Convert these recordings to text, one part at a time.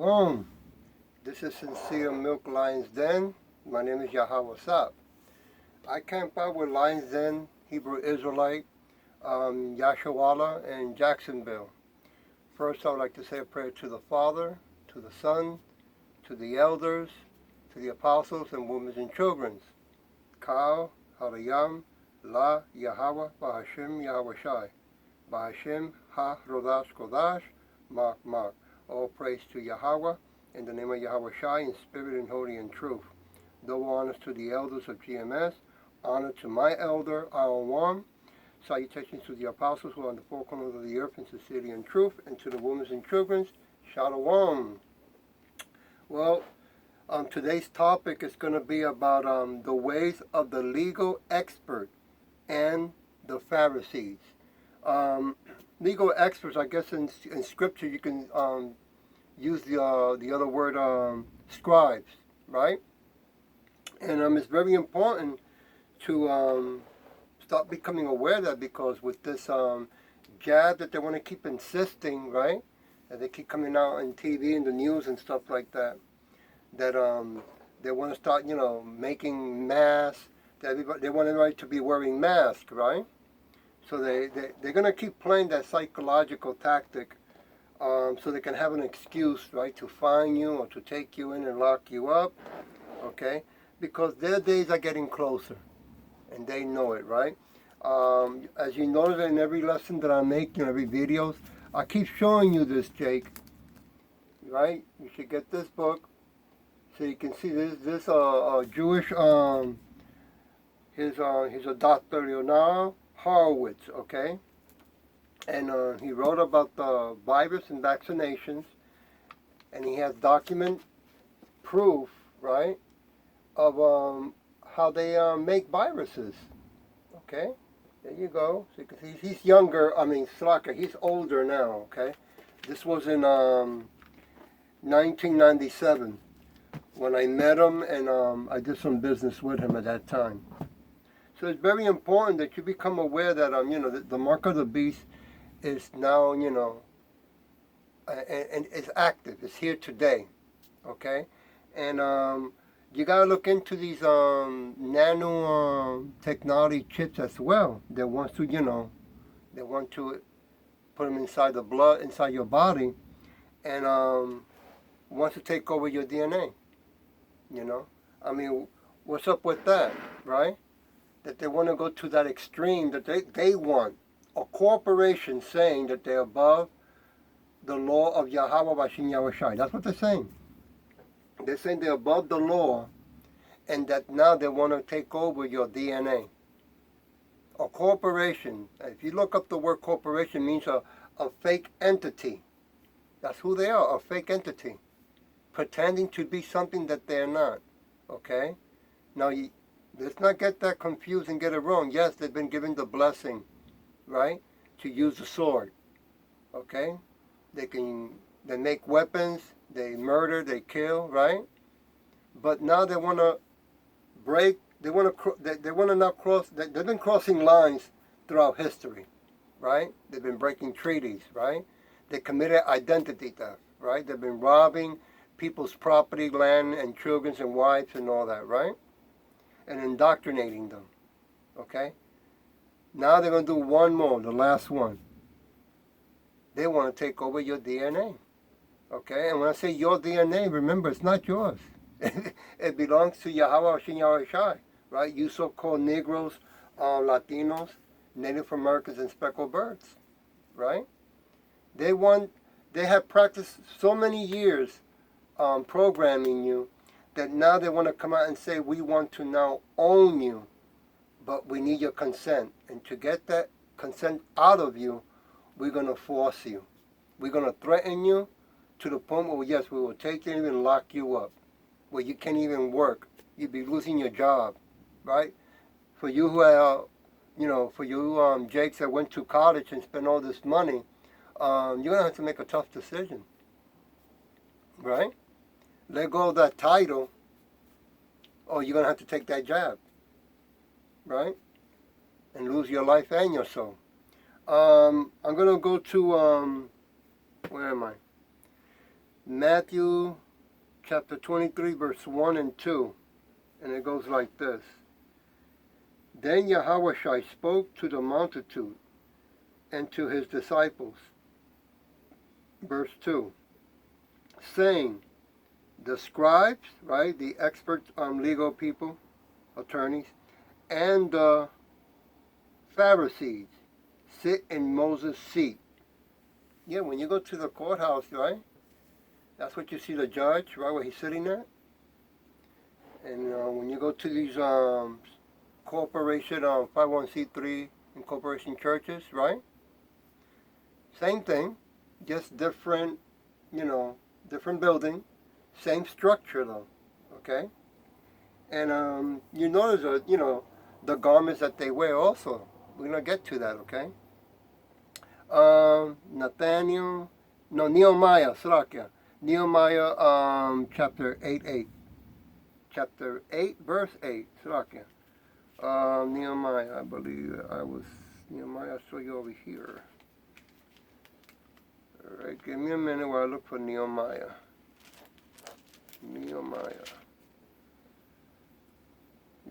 Shalom. This is Sincere Milk Lion's Den. My name is Yahweh Sab. I camp out with Lion's Den, Hebrew Israelite, Yashawala, and Jacksonville. First, I would like to say a prayer to the Father, to the Son, to the elders, to the apostles and women and children. Kal, Harayam, La, Yahweh, Bahashim, Yahweh Shai. Bahashim, Ha, Rodash, Kodash, Mak, Mak. All praise to Yahweh, in the name of Yahweh Shai, in spirit and holy and truth. Double honors to the elders of GMS, honor to my elder, Aaron, salutations to the apostles who are on the four corners of the earth in sincerity and truth, and to the women and children, Shalom. Well, today's topic is going to be about the ways of the legal expert and the Pharisees. Legal experts, I guess in scripture you can use the other word scribes, right? And it's very important to start becoming aware of that, because with this jab that they want to keep insisting, right? That they keep coming out on TV and the news and stuff like that, that they want to start, making masks. That they want everybody to be wearing masks, right? So they're going to keep playing that psychological tactic so they can have an excuse, right, to fine you or to take you in and lock you up, okay? Because their days are getting closer, and they know it, right? As you notice in every lesson that I make, every videos, I keep showing you this, Jake, right? You should get this book so you can see this Jewish, he's a Dr. Leonard Horowitz, okay? And he wrote about the virus and vaccinations, and he has document proof, right, of how they make viruses, okay? There you go. So you can see he's younger, Slaka, he's older now, okay? This was in 1997 when I met him, and I did some business with him at that time. So it's very important that you become aware that, the mark of the beast is now, and it's active. It's here today, okay? And you got to look into these nano technology chips as well. They want to, they want to put them inside the blood, inside your body, and wants to take over your DNA, what's up with that, right? That they want to go to that extreme, that they want a corporation saying that they're above the law of Yahweh Bashin Yahweh Shai. That's what they're saying. They're saying they're above the law, and that now they want to take over your DNA. A corporation, if you look up the word corporation, means a fake entity. That's who they are, a fake entity. Pretending to be something that they're not. Okay? Now, let's not get that confused and get it wrong. Yes, they've been given the blessing, right, to use the sword. Okay? They make weapons, they murder, they kill, right? But now they want to break, they want to now cross, they've been crossing lines throughout history, right? They've been breaking treaties, right? They committed identity theft, right? They've been robbing people's property, land, and children and wives and all that, right? And indoctrinating them, okay? Now they're going to do one more, the last one. They want to take over your DNA, okay? And when I say your DNA, remember, it's not yours. It belongs to Yahweh Hashem Yahweh Shai, right? You so-called Negroes, Latinos, Native Americans, and speckled birds, right? They have practiced so many years programming you that now they want to come out and say, we want to now own you, but we need your consent. And to get that consent out of you, we're going to force you. We're going to threaten you to the point where, yes, we will take you and even lock you up, where you can't even work. You'll be losing your job, right? For you who are, Jakes that went to college and spent all this money, you're going to have to make a tough decision, right? Let go of that title, or you're going to have to take that jab, right? And lose your life and your soul. I'm going to go to, where am I? Matthew chapter 23, verse 1 and 2. And it goes like this. Then Yahushua spoke to the multitude and to his disciples. Verse 2. Saying, the scribes, right, the expert legal people, attorneys, and the Pharisees sit in Moses' seat. Yeah, when you go to the courthouse, right, that's what you see the judge, right, where he's sitting there. And when you go to these corporation, 501c3 incorporation churches, right, same thing, just different, different building, same structure though, okay? And you notice, the garments that they wear also. We're going to get to that, okay? Nehemiah, Slakia. Nehemiah chapter 8. Chapter 8, verse 8, Slakia. Nehemiah, I believe Nehemiah, I saw you over here. All right, give me a minute while I look for Nehemiah.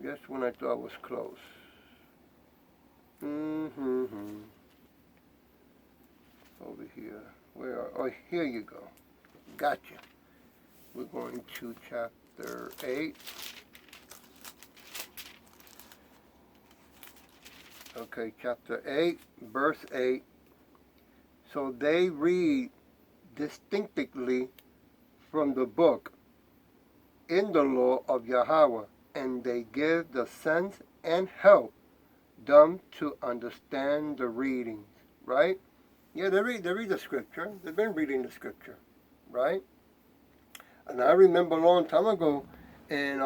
Just when I thought I was close. Over here. Here you go. Gotcha. We're going to chapter 8. Okay, chapter 8, verse 8. So they read distinctly from the book in the law of Yahweh, and they give the sense and help them to understand the readings, right? Yeah, they read the scripture. They've been reading the scripture, right? And I remember a long time ago, and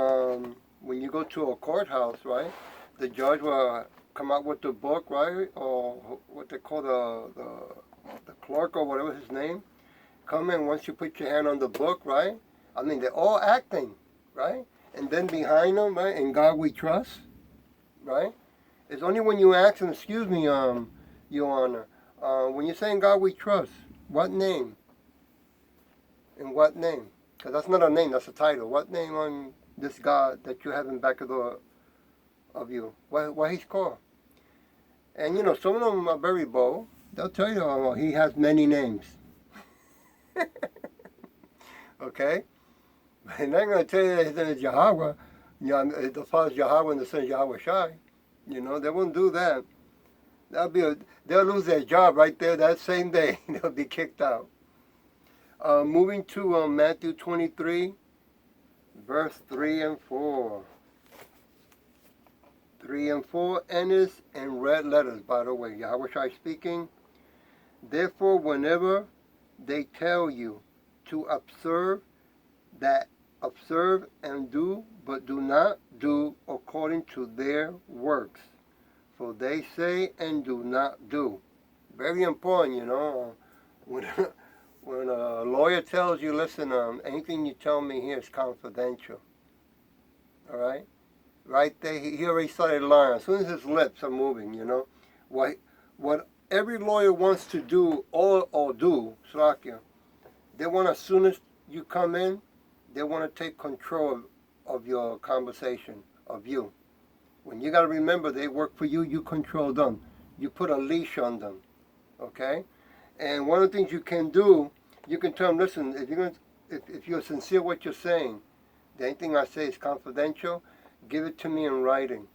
when you go to a courthouse, right, the judge will come out with the book, right, or what they call the clerk or whatever his name, come in. Once you put your hand on the book, right, I mean, they're all acting, right? And then behind them, right, in God we trust, right? It's only when you ask them, excuse me, Your Honor, when you're saying God we trust, what name? And what name? Because that's not a name, that's a title. What name on this God that you have in back of you? What he's called? And some of them are very bold. They'll tell you, he has many names. Okay? And they're going to tell you his name is Yahweh. The Father's Yahweh and the Son is Yahweh Shai. They won't do that. They'll lose their job right there that same day. They'll be kicked out. Moving to Matthew 23, verse 3 and 4. 3 and 4, and it's in red letters, by the way. Yahweh Shai speaking. Therefore, whenever they tell you to observe and do, but do not do according to their works. For they say and do not do. Very important, When a lawyer tells you, listen, anything you tell me here is confidential. All right? Right there, he already started lying. As soon as his lips are moving, What every lawyer wants to do or do, Slakia, they want, as soon as you come in, they want to take control of your conversation, of you. When you got to remember, they work for you, you control them. You put a leash on them, okay? And one of the things you can do, you can tell them, listen, if you're sincere what you're saying, anything I say is confidential, give it to me in writing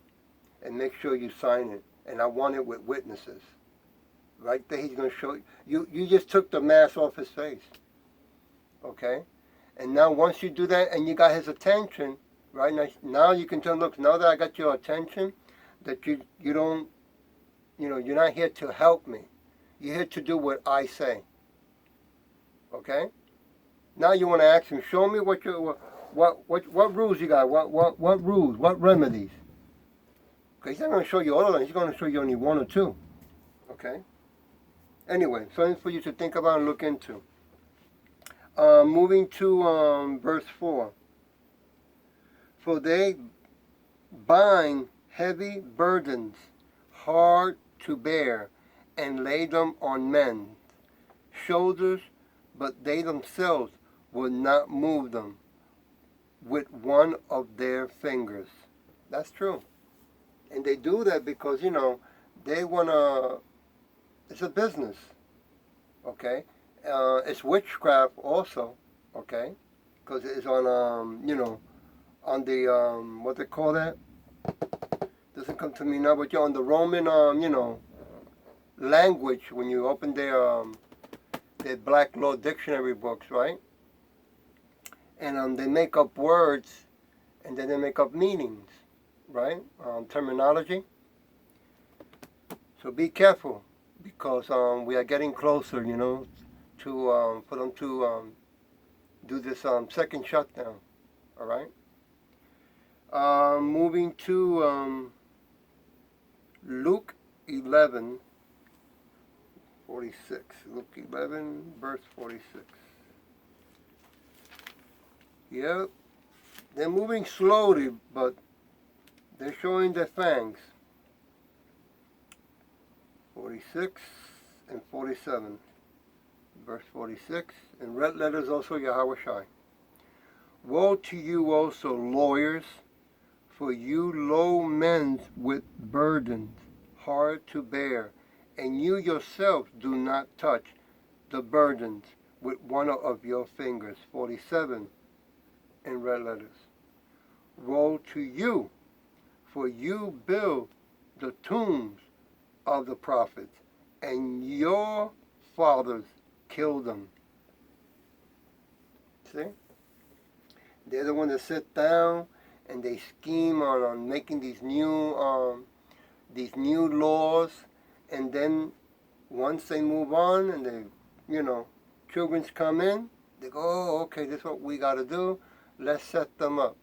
and make sure you sign it. And I want it with witnesses. Right there, he's going to show you. You just took the mask off his face, okay? And now once you do that and you got his attention, right, now you can tell him, look, now that I got your attention, that you don't, you're not here to help me. You're here to do what I say. Okay? Now you want to ask him, show me what rules you got, what rules, what remedies. Okay, he's not going to show you all of them, he's going to show you only one or two. Okay? Anyway, something for you to think about and look into. Moving to verse 4. For they bind heavy burdens, hard to bear, and lay them on men's shoulders, but they themselves will not move them with one of their fingers. That's true. And they do that because, they want to, it's a business, okay? It's witchcraft also, okay? Because it's on, on the, what they call that? Doesn't come to me now, but on the Roman, language, when you open their Black Law Dictionary books, right? And they make up words, and then they make up meanings, right? Terminology. So be careful, because we are getting closer, to for them to do this second shutdown. All right. Moving to Luke 11:46. Luke 11, verse 46. Yep. They're moving slowly, but they're showing their fangs. 46 and 47. Verse 46. In red letters also, Yahweh Shai. Woe to you also, lawyers, for you load men with burdens hard to bear, and you yourselves do not touch the burdens with one of your fingers. 47 in red letters. Woe to you, for you build the tombs of the prophets, and your fathers killed them. See? They're the ones that sit down and they scheme on making these new laws, and then once they move on and they, children's come in, they go, oh, okay, this is what we got to do. Let's set them up,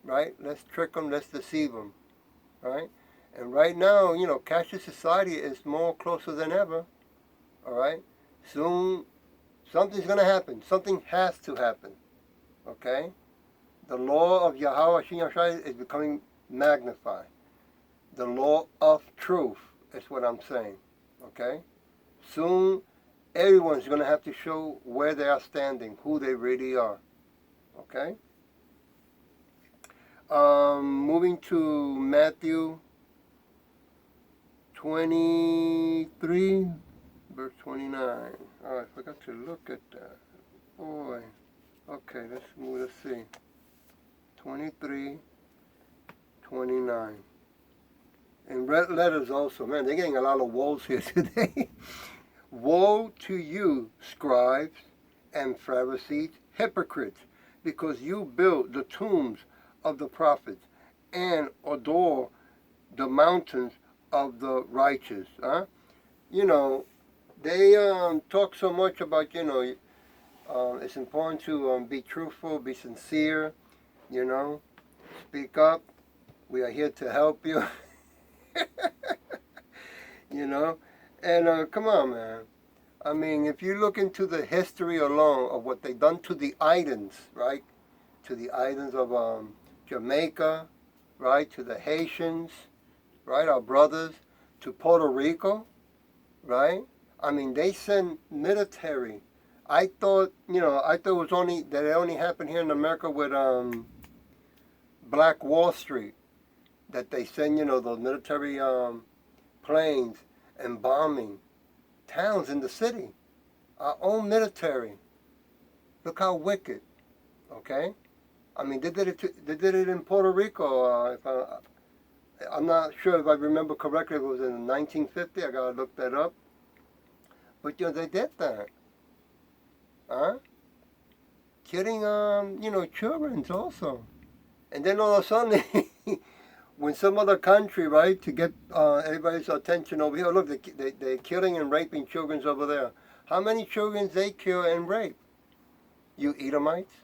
right? Let's trick them. Let's deceive them, right? And right now, cashless society is more closer than ever, all right? Soon, something's going to happen. Something has to happen, okay? The law of Yahweh Shai is becoming magnified. The law of truth is what I'm saying, okay? Soon, everyone's going to have to show where they are standing, who they really are, okay? Moving to Matthew 23, verse 29. Oh, I forgot to look at that. Boy. Okay, let's see. 23, 29. In red letters also. Man, they're getting a lot of woes here today. Woe to you, scribes and Pharisees, hypocrites, because you build the tombs of the prophets and adore the mountains of the righteous. They talk so much about, it's important to be truthful, be sincere, speak up. We are here to help you. And come on, man. I mean, if you look into the history alone of what they've done to the islands, right? To the islands of Jamaica, right? To the Haitians, right? Our brothers, to Puerto Rico, right? I mean, they send military. I thought it was only that it only happened here in America with Black Wall Street, that they send those military planes and bombing towns in the city. Our own military. Look how wicked. Okay, I mean they did it in Puerto Rico. I'm not sure if I remember correctly. It was in 1950. I gotta look that up. But they did that. Huh? Killing children also. And then all of a sudden, when some other country, right, to get everybody's attention over here, look, they're killing and raping children over there. How many children they kill and rape? You Edomites?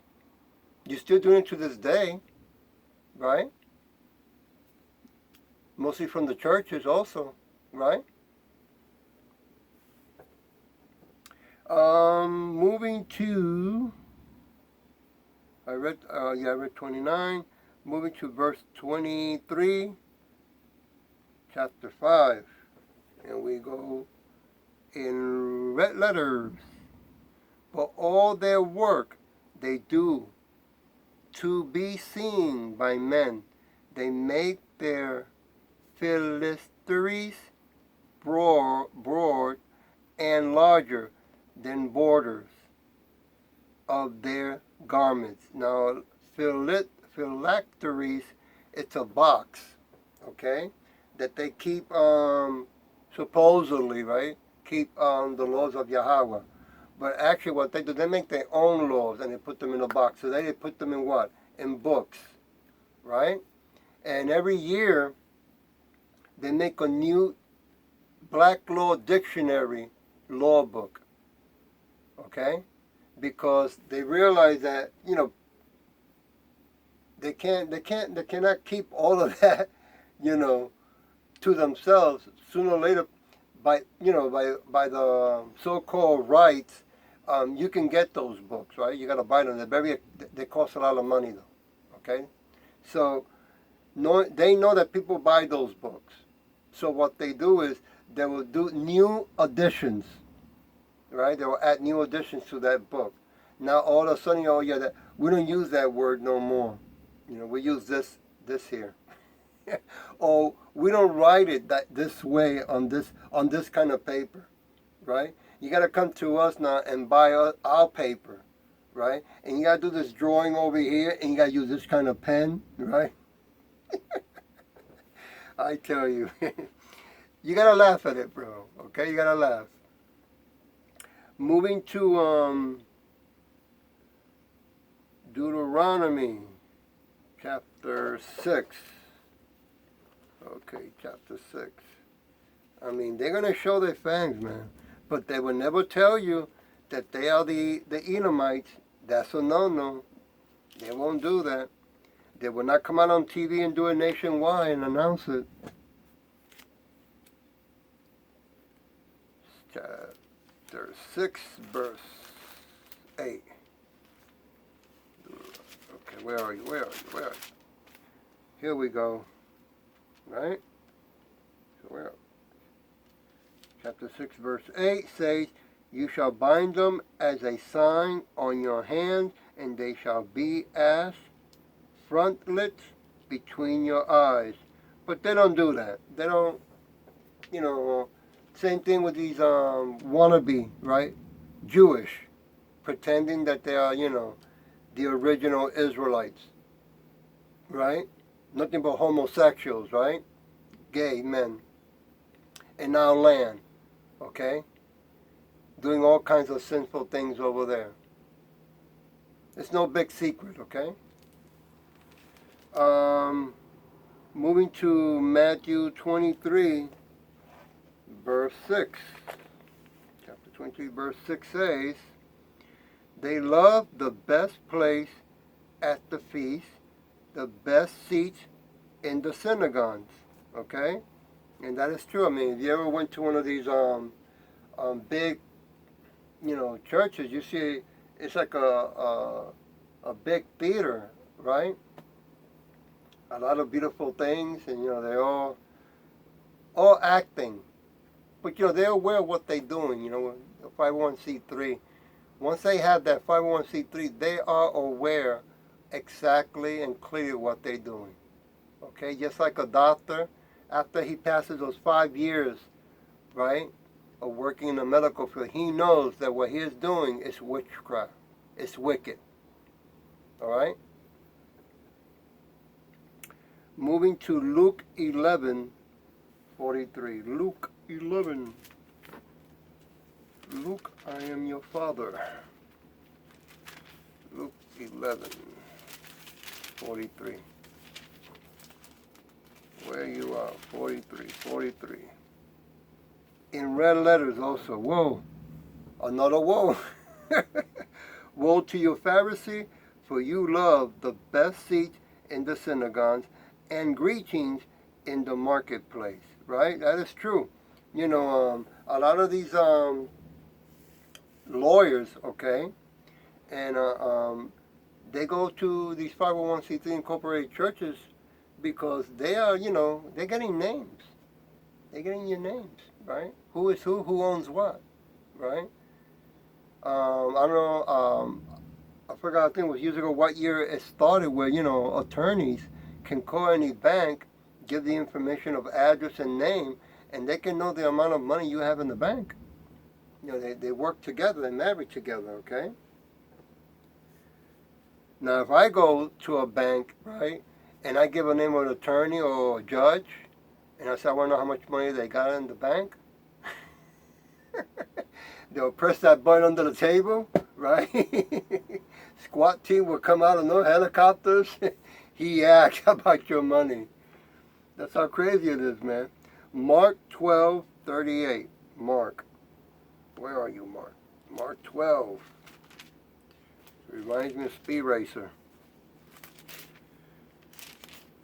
You're still doing it to this day, right? Mostly from the churches also, right? Moving to, I read 29. Moving to verse 23, chapter 5. And we go in red letters. For all their work they do to be seen by men. They make their phylacteries broad and larger than borders of their garments. Now, phylacteries, it's a box, okay, that they keep, supposedly, right, keep the laws of Yahweh. But actually what they do, they make their own laws and they put them in a box. So they put them in what? In books, right? And every year they make a new black law dictionary law book, okay? Because they realize that, you know, they cannot keep all of that, you know, to themselves. Sooner or later, by the so-called rights, you can get those books, right? You got to buy them. They cost a lot of money, though. Okay, so they know that people buy those books. So what they do is they will do new editions, right? They will add new additions to that book. Now all of a sudden, oh yeah, we don't use that word no more. You know, we use this here. Or we don't write it this way on this kind of paper, right? You got to come to us now and buy our paper, right? And you got to do this drawing over here, and you got to use this kind of pen, right? I tell you, you got to laugh at it, bro. Okay, you got to laugh. Moving to Deuteronomy chapter 6. Okay, chapter 6. I mean, they're going to show their fangs, man. But they will never tell you that they are the Edomites. That's a no-no. They won't do that. They will not come out on TV and do it nationwide and announce it. Chapter 6, verse 8. Okay, where are you? Here we go. Right? So where? Chapter 6, verse 8 says, "You shall bind them as a sign on your hands, and they shall be as frontlets between your eyes." But they don't do that. They don't, you know, same thing with these wannabe, right? Jewish, pretending that they are, you know, the original Israelites, right? Nothing but homosexuals, right? Gay men in our land, okay? Doing all kinds of sinful things over there. It's no big secret, okay? Moving to Matthew 23, verse 6. Chapter 23, verse 6 says, "They love the best place at the feast, the best seats in the synagogues," okay? And that is true. I mean, if you ever went to one of these big, you know, churches, you see it's like a big theater, right? A lot of beautiful things, and you know they're all acting, but you know they're aware of what they're doing. You know, 501c3. Once they have that 501c3, they are aware exactly and clearly what they're doing. Okay, just like a doctor, after he passes those 5 years, right, of working in the medical field, he knows that what he is doing is witchcraft. It's wicked. All right? Moving to Luke 11:43. Luke 11. Luke, I am your father. Luke 11:43. Where you are, 43. In red letters also. Woe. Another woe. Woe to you, Pharisee, for you love the best seats in the synagogues and greetings in the marketplace. Right? That is true. You know, a lot of these lawyers, okay, and they go to these 501c3 incorporated churches because they are, you know, they're getting names. They're getting your names, right? Who is who owns what, right? I don't know. I forgot, I think it was years ago what year it started, where, attorneys can call any bank, give the information of address and name, and they can know the amount of money you have in the bank. They work together, they marry together, okay? Now, if I go to a bank, right, and I give a name of an attorney or a judge, and I say I want to know how much money they got in the bank, they'll press that button under the table, right? SWAT team will come out of no helicopters. He asked about your money. That's how crazy it is, man. Mark 12:38. Mark. Where are you, Mark? Mark 12. Reminds me of Speed Racer.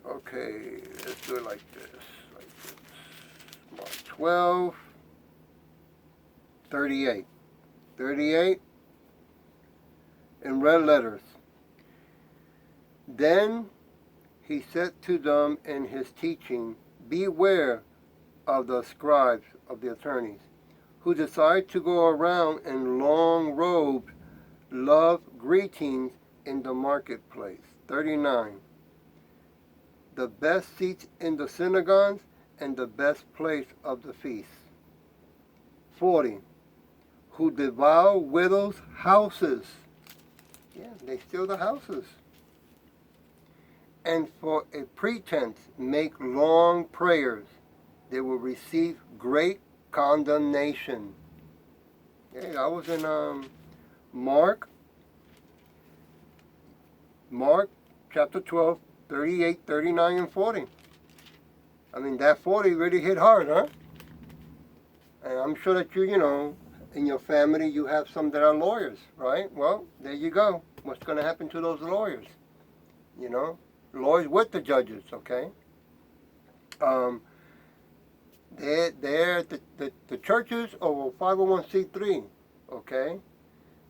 Okay, let's do it like this. Mark 12:38. 38 in red letters. Then he said to them in his teaching, beware of the scribes, of the attorneys, who decide to go around in long robes, love greetings in the marketplace. 39. The best seats in the synagogues and the best place of the feast. 40. Who devour widows' houses. Yeah, they steal the houses. And for a pretense make long prayers. They will receive great condemnation. Yeah, I was in Mark chapter 12, 38, 39, and 40. I mean, that 40 really hit hard, huh? And I'm sure that in your family you have some that are lawyers, right? Well, there you go. What's going to happen to those lawyers? Lawyers with the judges, okay? They're the churches of 501c3, okay?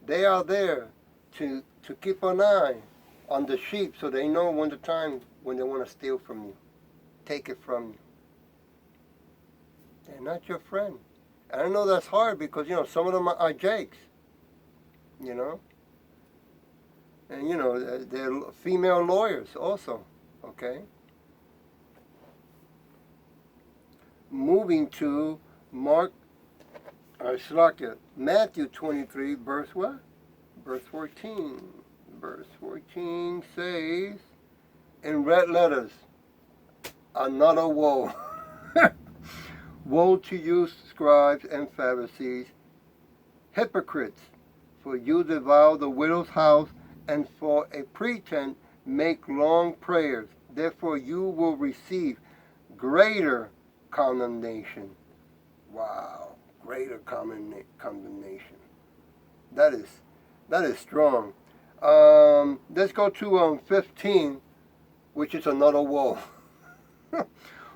They are there to keep an eye on the sheep so they know when the time when they want to steal from you, take it from you. They're not your friend. And I know that's hard because, some of them are jakes, And, they're female lawyers also, okay? Moving to Matthew 23, verse what? Verse 14. Verse 14 says, in red letters, another woe. Woe to you, scribes and Pharisees, hypocrites, for you devour the widow's house, and for a pretense make long prayers. Therefore you will receive greater condemnation. Wow, greater condemnation. That is strong. Let's go to 15, which is another woe.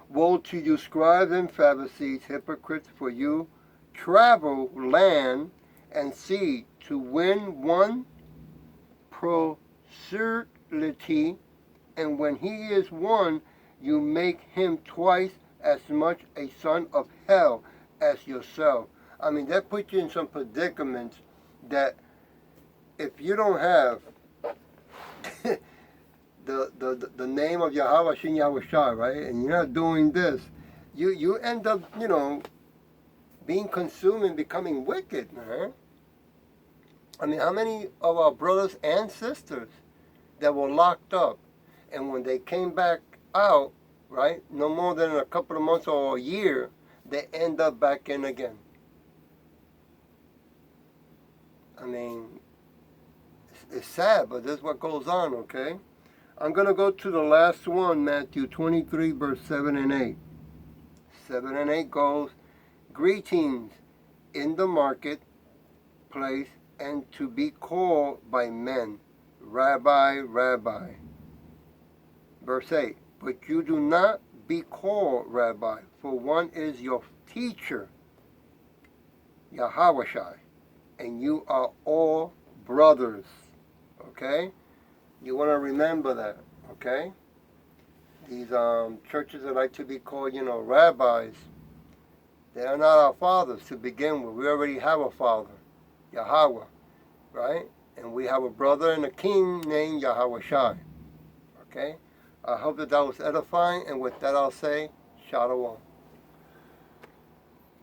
Woe to you, scribes and Pharisees, hypocrites, for you travel land and sea to win one proselyte, and when he is won, you make him twice as much a son of hell as yourself. I mean, that puts you in some predicaments that if you don't have the name of Yahweh Shin Yahweh Shai, right, and you're not doing this, you end up, being consumed and becoming wicked, man. I mean, how many of our brothers and sisters that were locked up, and when they came back out, right, no more than a couple of months or a year, they end up back in again? I mean, it's sad, but this is what goes on, okay? I'm going to go to the last one, Matthew 23, verse 7 and 8. 7 and 8 goes, greetings in the marketplace, and to be called by men, Rabbi, Rabbi. Verse 8, but you do not be called Rabbi, for one is your teacher, Yahweh Shai, and you are all brothers. Okay? You want to remember that, okay? These churches that like to be called, rabbis, they are not our fathers to begin with. We already have a father, Yahweh, right? And we have a brother and a king named Yahweh Shai. Okay? I hope that was edifying, and with that I'll say, Shalom.